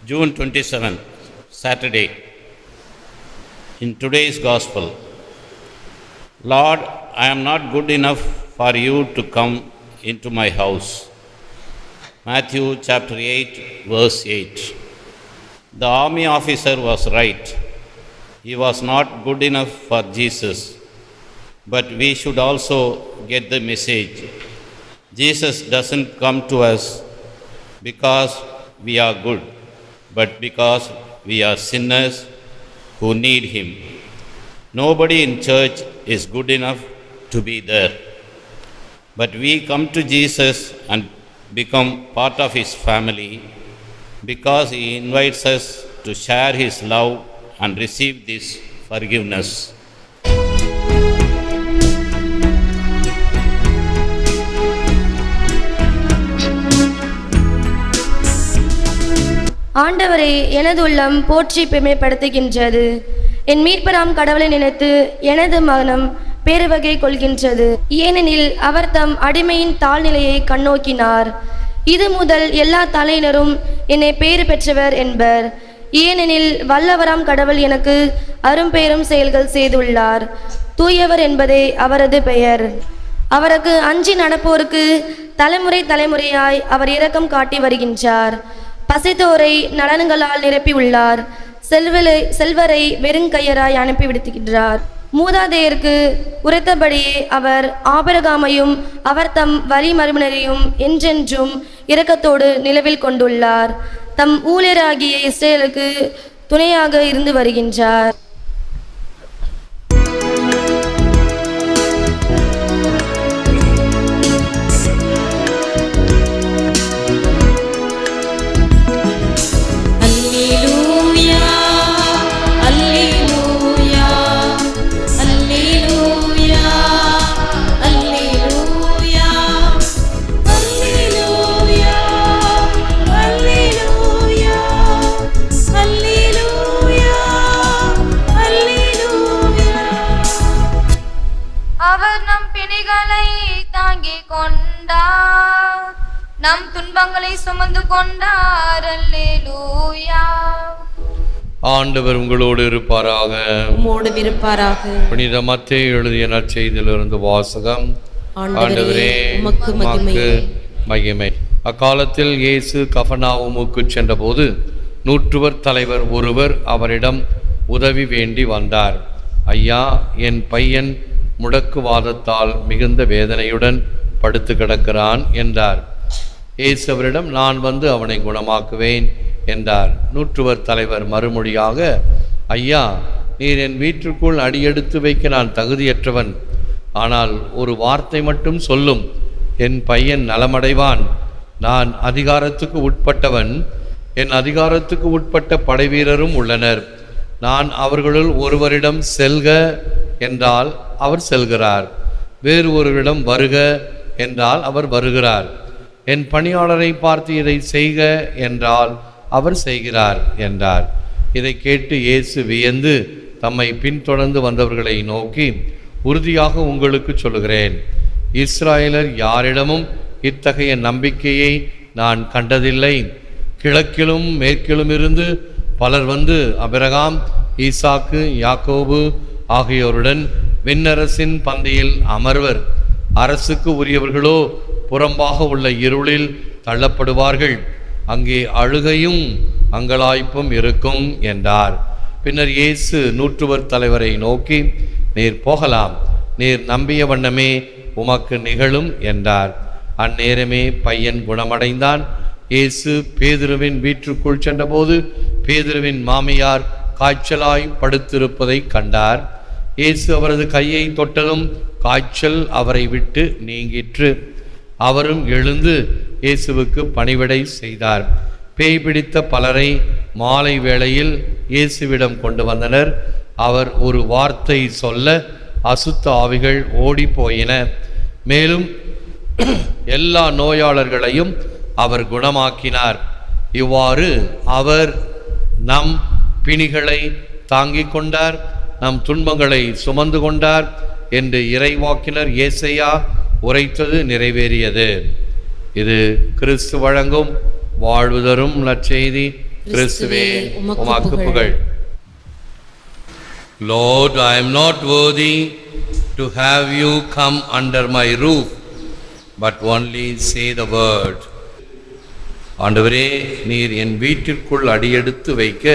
June 27th, Saturday. In today's Gospel, Lord, I am not good enough for you to come into my house. Matthew chapter 8, verse 8. The army officer was right. He was not good enough for Jesus. But we should also get the message. Jesus doesn't come to us because we are good, but because we are sinners who need Him. Nobody in church is good enough to be there. But we come to Jesus and become part of His family because He invites us to share His love and receive this forgiveness. ஆண்டவரே, எனது உள்ளம் போற்றி பெருமைப்படுத்துகின்றது. என் மீட்பராம் கடவுளை நினைத்து எனது மனம் பேருவகை கொள்கின்றது. ஏனெனில் அவர் தம் அடிமையின் தாழ்நிலையை கண்ணோக்கினார். இது முதல் எல்லா தலையினரும் என்னை பேறு பெற்றவர் என்பர். ஏனெனில் வல்லவராம் கடவுள் எனக்கு அரும்பெரும் செயல்கள் செய்துள்ளார். தூயவர் என்பதே அவரது பெயர். அவருக்கு அஞ்சி நடப்போருக்கு தலைமுறை தலைமுறையாய் அவர் இரக்கம் காட்டி வருகின்றார். பசித்தோரை நலன்களால் நிரப்பியுள்ளார். செல்வரை வெறுங்கையராய் அனுப்பிவிடுகின்றார். மூதாதையருக்கு உரைத்தபடியே அவர் ஆபிரகாமையும் அவர் தம் வழிமரபினரையும் என்றென்றும் இரக்கத்தோடு நிலவில் கொண்டுள்ளார். தம் ஊழியராகிய இஸ்ரேலுக்கு துணையாக இருந்து வருகின்றார். நம் துன்பங்களை சுமந்து கொண்டார். அல்லேலூயா. ஆண்டவர் உங்களோடு இருப்பாராக. உம்மோடும் இருப்பாராக. புனித மத்தேயு எழுதிய நற்செய்தியிலிருந்து வாசகம். ஆண்டவரே உமக்கு மகிமை. அக்காலத்தில் இயேசு கபர்நாவுமுக்கு சென்றபோது நூற்றுவர் தலைவர் ஒருவர் அவரிடம் உதவி வேண்டி வந்தார். ஐயா, என் பையன் முடக்குவாதத்தால் மிகுந்த வேதனையுடன் படுத்து கிடக்கிறான் என்றார். இயேசு அவரிடம், நான் வந்து அவனை குணமாக்குவேன் என்றார். நூற்றுவர் தலைவர் மறுமொழியாக, ஐயா, நீர் என் வீட்டிற்குள் அடியெடுத்து வைக்க நான் தகுதியற்றவன். ஆனால் ஒரு வார்த்தை மட்டும் சொல்லும், என் பையன் நலமடைவான். நான் அதிகாரத்துக்கு உட்பட்டவன். என் அதிகாரத்துக்கு உட்பட்ட படைவீரரும் உள்ளனர். நான் அவர்களுள் ஒருவரிடம் செல்க என்றால் அவர் செல்கிறார், வேறு ஒருவரிடம் வருக என்றால் அவர் வருகிறார். என் பணியாளரை பார்த்து இதை செய்க என்றால் அவர் செய்கிறார் என்றார். இதை கேட்டு இயேசு வியந்து தம்மை பின்தொடர்ந்து வந்தவர்களை நோக்கி, உறுதியாக உங்களுக்கு சொல்லுகிறேன், இஸ்ராயலர் யாரிடமும் இத்தகைய நம்பிக்கையை நான் கண்டதில்லை. கிழக்கிலும் மேற்கிலும் இருந்து பலர் வந்து ஆபிரகாம், ஈசாக்கு, யாக்கோபு ஆகியோருடன் விண்ணரசின் பந்தியில் அமர்வர். அரசுக்கு உரியவர்களோ புறம்பாக உள்ள இருளில் தள்ளப்படுவார்கள். அங்கே அழுகையும் அங்கலாய்ப்பும் இருக்கும் என்றார். பின்னர் இயேசு நூற்றுவர் தலைவரை நோக்கி, நீர் போகலாம், நீர் நம்பிய வண்ணமே உமக்கு நிகழும் என்றார். அந்நேரமே பையன் குணமடைந்தான். இயேசு பேதுருவின் வீட்டுக்குள் சென்றபோது பேதுருவின் மாமியார் காய்ச்சலாய் படுத்திருப்பதை கண்டார். இயேசு அவரது கையை தொட்டதும் காய்ச்சல் அவரை விட்டு நீங்கிற்று. அவரும் எழுந்து இயேசுவுக்கு பணிவிடை செய்தார். பேய் பிடித்த பலரை மாலை வேளையில் இயேசுவிடம் கொண்டு வந்தனர். அவர் ஒரு வார்த்தை சொல்ல அசுத்த ஆவிகள் ஓடி போயின. மேலும் எல்லா நோயாளர்களையும் அவர் குணமாக்கினார். இவ்வாறு அவர் நம் பிணிகளை தாங்கிக் கொண்டார், நம் துன்பங்களை சுமந்து கொண்டார் என்று இறைவாக்கினர் ஏசையா உரைத்தது நிறைவேறியது. இது கிறிஸ்து வழங்கும் வாழ்வு தரும் நற்செய்தி. கிறிஸ்துவே உமக்கு புகழ். Lord, I am not worthy to have you come under my roof, but only say the word. ஆண்டவரே, நீர் என் வீட்டிற்குள் அடியெடுத்து வைக்க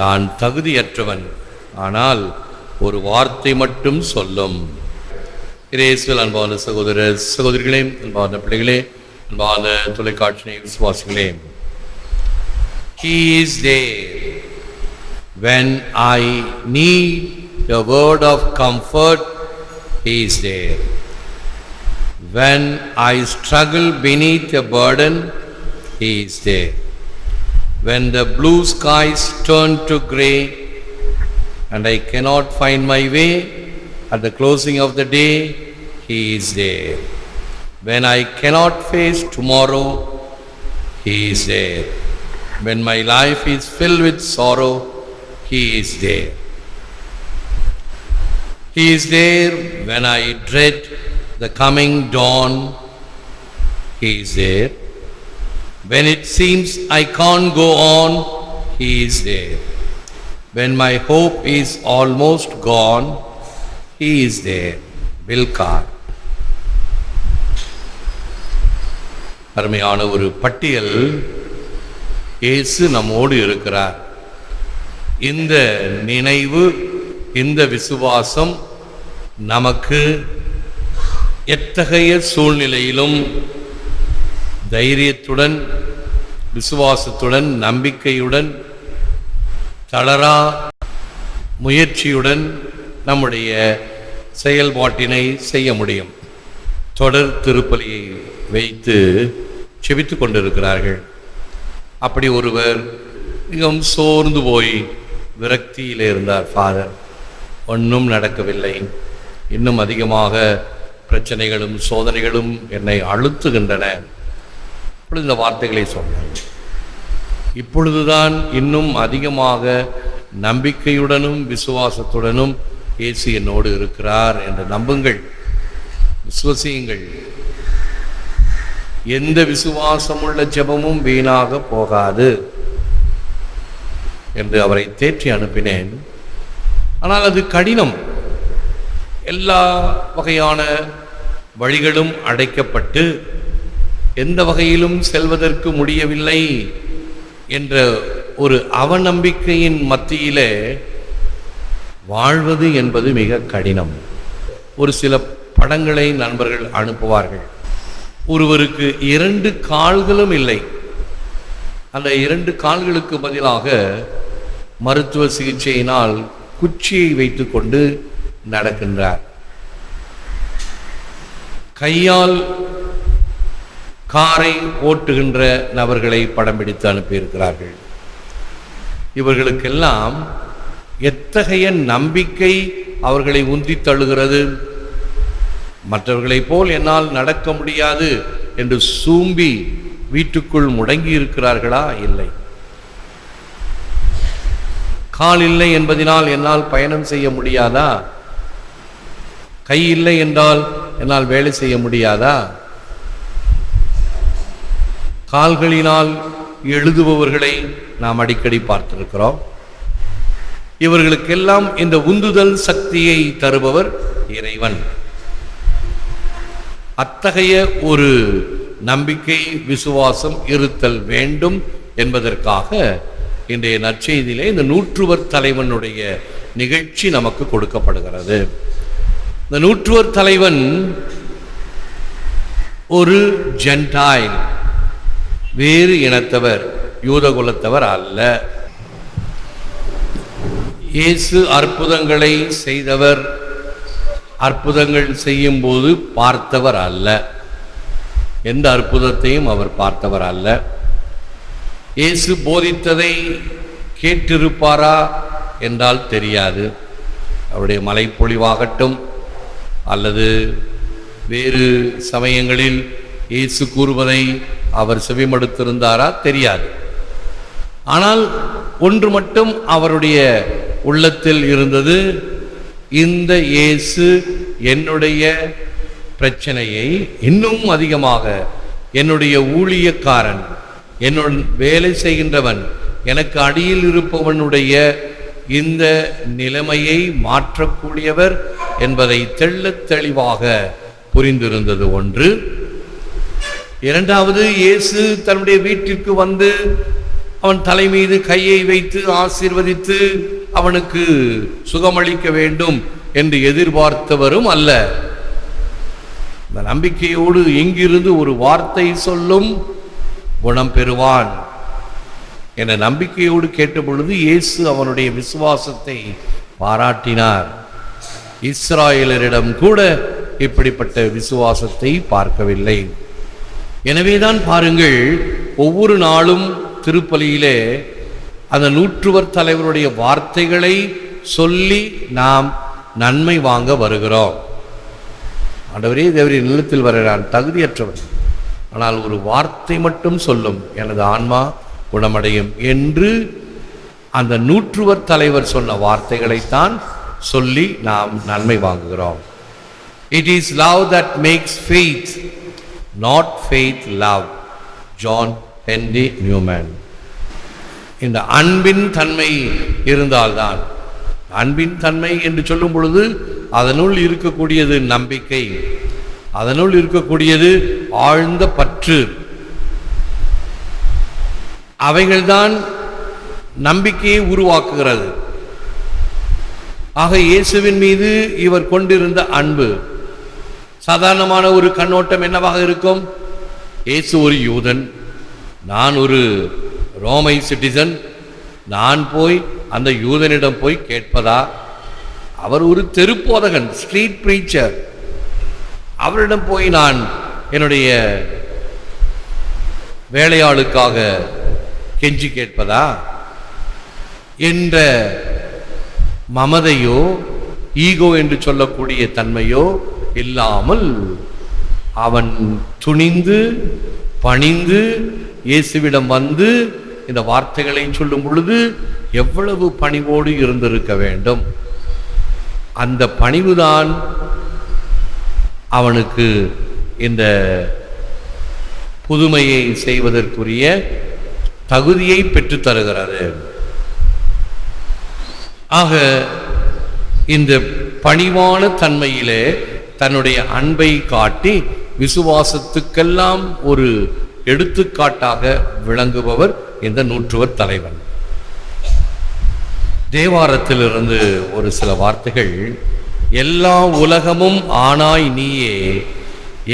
நான் தகுதியற்றவன், ஆனால் ஒரு வார்த்தை மட்டும் சொல்லும். இயேசுவில் அன்பான சகோதர சகோதரிகளே, அன்பான பிள்ளைகளே, அன்பான தொலைக்காட்சி விசுவாசிகளே, He is there when I need a word of comfort. He is there when I struggle beneath a burden. He is there when the blue skies turn to grey and I cannot find my way at the closing of the day. He is there when I cannot face tomorrow. He is there when my life is filled with sorrow. He is there. He is there when I dread the coming dawn. He is there when it seems I can't go on. He is there when my hope is almost gone. He is there. Vilkar. அருமையான ஒரு பட்டியல். இயேசு நம்மோடு இருக்கிறார். இந்த நினைவு, இந்த விசுவாசம் நமக்கு எத்தகைய சூழ்நிலையிலும் தைரியத்துடன், விசுவாசத்துடன், நம்பிக்கையுடன், தளரா முயற்சியுடன் நம்முடைய செயல்பாட்டினை செய்ய முடியும். தொடர் திருப்பலியை வைத்து செபித்து கொண்டிருக்கிறார்கள். அப்படி ஒருவர் மிகவும் சோர்ந்து போய் விரக்தியில் இருந்தார். ஃபாதர், ஒன்றும் நடக்கவில்லை, இன்னும் அதிகமாக பிரச்சனைகளும் சோதனைகளும் என்னை அழுத்துகின்றன. இப்பொழுது இந்த வார்த்தைகளை சொன்னார். இப்பொழுதுதான் இன்னும் அதிகமாக நம்பிக்கையுடனும் விசுவாசத்துடனும் இயேசு என்னோடு இருக்கிறார் என்று நம்புங்கள், விசுவசியுங்கள். எந்த விசுவாசமுள்ள ஜெபமும் வீணாக போகாது என்று அவரை தேற்றி அனுப்பினேன். ஆனால் அது கடினம். எல்லா வகையான வழிகளும் அடைக்கப்பட்டு எந்த வகையிலும் செல்வதற்கு முடியவில்லை என்ற ஒரு அவநம்பிக்கையின் மத்தியிலே வாழ்வது என்பது மிக கடினம். ஒரு சில படங்களை நண்பர்கள் அனுப்புவார்கள். ஒருவருக்கு 2 கால்களும் இல்லை. அந்த 2 கால்களுக்கு பதிலாக மருத்துவ சிகிச்சையினால் குச்சியை வைத்துக் கொண்டு நடக்கின்றார். கையால் காரை ஓட்டுகின்ற நபர்களை படம் பிடித்து அனுப்பியிருக்கிறார்கள். இவர்களுக்கெல்லாம் எத்தகைய நம்பிக்கை அவர்களை உந்தி தள்ளுகிறது. மற்றவர்களைப் போல் என்னால் நடக்க முடியாது என்று சூம்பி வீட்டுக்குள் முடங்கி இருக்கிறார்களா? இல்லை. கால் இல்லை என்பதனால் என்னால் பயணம் செய்ய முடியாதா? கை இல்லை என்றால் என்னால் வேலை செய்ய முடியாதா? கால்களினால் எழுதுபவர்களை நாம் அடிக்கடி பார்த்திருக்கிறோம். இவர்களுக்கெல்லாம் இந்த உந்துதல் சக்தியை தருபவர் இறைவன். அத்தகைய ஒரு நம்பிக்கை, விசுவாசம் இருத்தல் வேண்டும் என்பதற்காக இன்றைய நற்செய்தியிலே இந்த 100வர் தலைவனுடைய நிகழ்ச்சி நமக்கு கொடுக்கப்படுகிறது. இந்த 100வர் தலைவன் ஒரு ஜென்டாயில், வேறு இனத்தவர், யூத குலத்தவர் அல்ல. இயேசு அற்புதங்களை செய்தவர், அற்புதங்கள் செய்யும் போது பார்த்தவர் அல்ல. எந்த அற்புதத்தையும் அவர் பார்த்தவர் அல்ல. இயேசு போதித்ததை கேட்டிருப்பாரா என்றால் தெரியாது. அவருடைய மலைப்பொழிவாகட்டும் அல்லது வேறு சமயங்களில் இயேசு கூறுவதை அவர் செவிமடுத்திருந்தாரா தெரியாது. ஆனால் ஒன்று மட்டும் அவருடைய உள்ளத்தில் இருந்தது, இந்த இயேசு என்னுடைய பிரச்சனையை இன்னும் அதிகமாக, என்னுடைய ஊழியக்காரன், என்னுடன் வேலை செய்கின்றவன், எனக்கு அடியில் இருப்பவனுடைய இந்த நிலைமையை மாற்றக்கூடியவர் என்பதை தெள்ளத் தெளிவாக புரிந்திருந்தது ஒன்று. இரண்டாவது, இயேசு தன்னுடைய வீட்டிற்கு வந்து அவன் தலை மீது கையை வைத்து ஆசீர்வதித்து அவனுக்கு சுகமளிக்க வேண்டும் என்று எதிர்பார்த்தவரும் அல்ல. இந்த நம்பிக்கையோடு எங்கிருந்து ஒரு வார்த்தை சொல்லும் குணம் பெறுவான் என்ற நம்பிக்கையோடு கேட்ட பொழுது இயேசு அவனுடைய விசுவாசத்தை பாராட்டினார். இஸ்ராயலரிடம் கூட இப்படிப்பட்ட விசுவாசத்தை பார்க்கவில்லை. எனவேதான் பாருங்கள், ஒவ்வொரு நாளும் திருப்பலியிலே அந்த நூற்றுவர் தலைவருடைய வார்த்தைகளை சொல்லி நாம் நன்மை வாங்க வருகிறோம். ஆண்டவரே, தேவரின் நிலத்தில் வர நான் தகுதியற்றவன், ஆனால் ஒரு வார்த்தை மட்டும் சொல்லும், எனது ஆன்மா குணமடையும் என்று அந்த நூற்றுவர் தலைவர் சொன்ன வார்த்தைகளைத்தான் சொல்லி நாம் நன்மை வாங்குகிறோம். It is love that makes faith, not faith love. John Henry Newman. இந்த அன்பின் தன்மை இருந்தால்தான், அன்பின் தன்மை என்று சொல்லும் பொழுது அதனுள் இருக்கக்கூடியது நம்பிக்கை, அதனுள் இருக்கக்கூடியது ஆழ்ந்த பற்று, அவைகள்தான் நம்பிக்கையை உருவாக்குகிறது. ஆக இயேசுவின் மீது இவர் கொண்டிருந்த அன்பு, சாதாரணமான ஒரு கண்ணோட்டம் என்னவாக இருக்கும்? இயேசு ஒரு யூதன், நான் ஒரு ரோமை சிட்டிசன், நான் போய் அந்த யூதனிடம் போய் கேட்பதா? அவர் ஒரு தெருப்போதகன், ஸ்ட்ரீட் பிரீச்சர், அவரிடம் போய் நான் என்னுடைய வேலையாளுக்காக கெஞ்சி கேட்பதா என்ற மமதையோ ஈகோ என்று சொல்லக்கூடிய தன்மையோ இல்லாமல் அவன் துணிந்து பணிந்து இயேசுவிடம் வந்து இந்த வார்த்தைகளை சொல்லும் பொழுது எவ்வளவு பணிவோடு இருந்திருக்க வேண்டும். அந்த பணிவுதான் அவனுக்கு இந்த புதுமையை செய்வதற்குரிய தகுதியை பெற்றுத் தருகிறது. ஆக இந்த பணிவான தன்மையிலே தன்னுடைய அன்பை காட்டி விசுவாசத்துக்கெல்லாம் ஒரு எடுத்துக்காட்டாக விளங்குபவர் இந்த நூற்றுவர் தலைவன். தேவாரத்திலிருந்து ஒரு சில வார்த்தைகள். எல்லா உலகமும் ஆனாய் நீயே,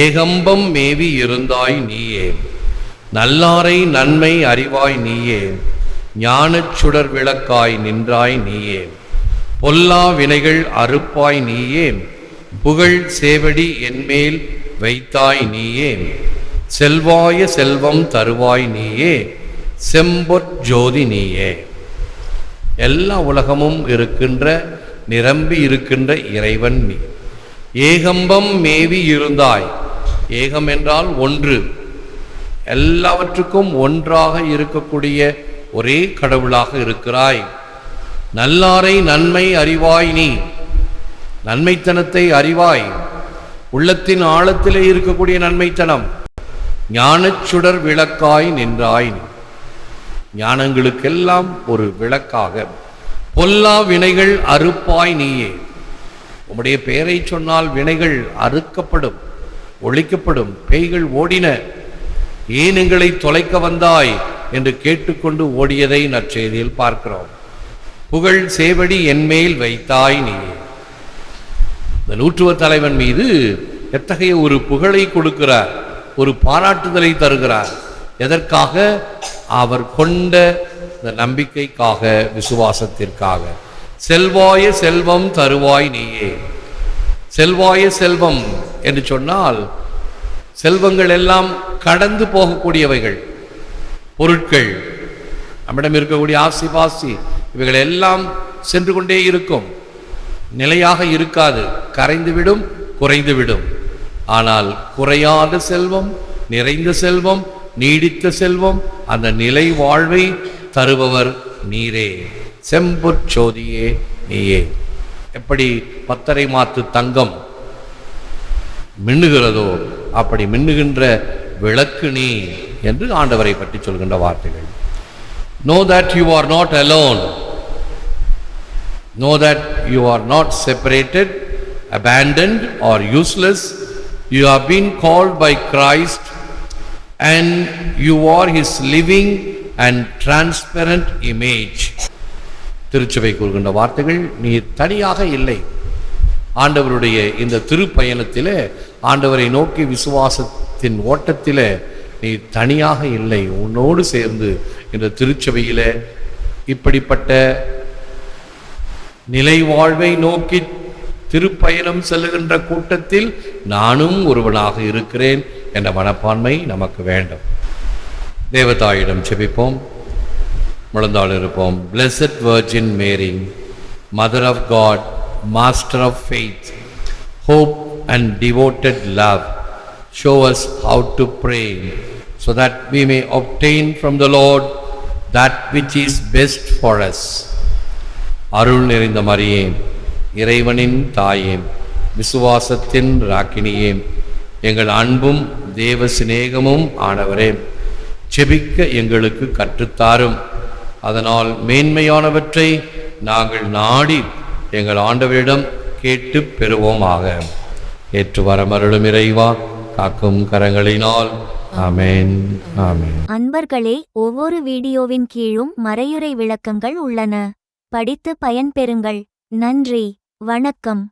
ஏகம்பம் மேவி இருந்தாய் நீயே, நல்லாரை நன்மை அறிவாய் நீயே, ஞானச் சுடர் விளக்காய் நின்றாய் நீயே, பொல்லா வினைகள் அறுப்பாய் நீயே, புகழ் சேவடி என்மேல் வைத்தாய் நீயே, செல்வாய செல்வம் தருவாய் நீயே, செம்பொற் ஜோதி நீயே. எல்லா உலகமும் இருக்கின்ற நிரம்பி இருக்கின்ற இறைவன் நீ. ஏகம்பம் மேவி இருந்தாய். ஏகம் என்றால் ஒன்று, எல்லாவற்றுக்கும் ஒன்றாக இருக்கக்கூடிய ஒரே கடவுளாக இருக்கிறாய். நல்லாரை நன்மை அறிவாய் நீ, நன்மைத்தனத்தை அறிவாய், உள்ளத்தின் ஆழத்திலே இருக்கக்கூடிய நன்மைத்தனம். ஞானச் சுடர் விளக்காய் நின்றாய், ஞானங்களுக்கெல்லாம் ஒரு விளக்காக. பொல்லா வினைகள் அறுப்பாய் நீயே, உம்முடைய பெயரை சொன்னால் வினைகள் அறுக்கப்படும், ஒழிக்கப்படும். பேய்கள் ஓடின, ஏன் எங்களை தொலைக்க வந்தாய் என்று கேட்டுக்கொண்டு ஓடியதை நற்செய்தியில் பார்க்கிறோம். புகழ் சேவடி என்மேல் வைத்தாய் நீயே. இந்த நூற்றுவர் தலைவன் மீது எத்தகைய ஒரு புகழை கொடுக்கிறார், ஒரு பாராட்டுதலை தருகிறார். எதற்காக? அவர் கொண்ட இந்த நம்பிக்கைக்காக, விசுவாசத்திற்காக. செல்வாய செல்வம் தருவாய் நீயே. செல்வாய செல்வம் என்று சொன்னால் செல்வங்கள் எல்லாம் கடந்து போகக்கூடியவைகள், பொருட்கள், நம்மிடம் இருக்கக்கூடிய ஆசி பாசி, இவைகள் எல்லாம் சென்று கொண்டே இருக்கும், நிலையாக இருக்காது, கரைந்துவிடும், குறைந்துவிடும். ஆனால் குறையாத செல்வம், நிறைந்த செல்வம், நீடித்த செல்வம், அந்த நிலை வாழ்வை தருபவர் நீரே, செம்பொற் ஜோதியே நீயே. எப்படி பத்தரை மாத்து தங்கம் மின்னுகிறதோ அப்படி மின்னுகின்ற விளக்கு நீ என்று ஆண்டவரை பற்றி சொல்கின்ற வார்த்தைகள். Know that you are not alone. Know that you are not separated, abandoned or useless. You have been called by Christ and you are his living and transparent image. திருச்சபை கூறுகின்ற வார்த்தைகள், நீ தனியாக இல்லை. ஆண்டவருடைய இந்த திருப்பயணத்திலே, ஆண்டவரை நோக்கி விசுவாசத்தின் ஓட்டத்திலே நீ தனியாக இல்லை. உன்னோடு சேர்ந்து இந்த திருச்சபையிலே இப்படிப்பட்ட நிலை வாழ்வை நோக்கி திருப்பயணம் செல்லுகின்ற கூட்டத்தில் நானும் ஒருவனாக இருக்கிறேன் என்ற மனப்பான்மை நமக்கு வேண்டும். தேவதாயிடம் செபிப்போம், முழந்தாள் இருப்போம். Blessed Virgin Mary, Mother of God, Master of faith, hope and devoted love, show us how to pray so that we may obtain from the Lord that which is best for us. அருள் நிறைந்த மரியே, இறைவனின் தாயே, விசுவாசத்தின் ராக்கினியே, எங்கள் அன்பும் தேவ சிநேகமும் ஆனவரே, செபிக்க எங்களுக்கு கற்றுத்தாரும். அதனால் மேன்மையானவற்றை நாங்கள் நாடி எங்கள் ஆண்டவரிடம் கேட்டு பெறுவோமாக. ஏற்று வரமருளும் இறைவா, காக்கும் கரங்களினால். ஆமென், ஆமென். அன்பர்களே, ஒவ்வொரு வீடியோவின் கீழும் மறையுரை விளக்கங்கள் உள்ளன. படித்து பயன்பெறுங்கள். நன்றி, வணக்கம்.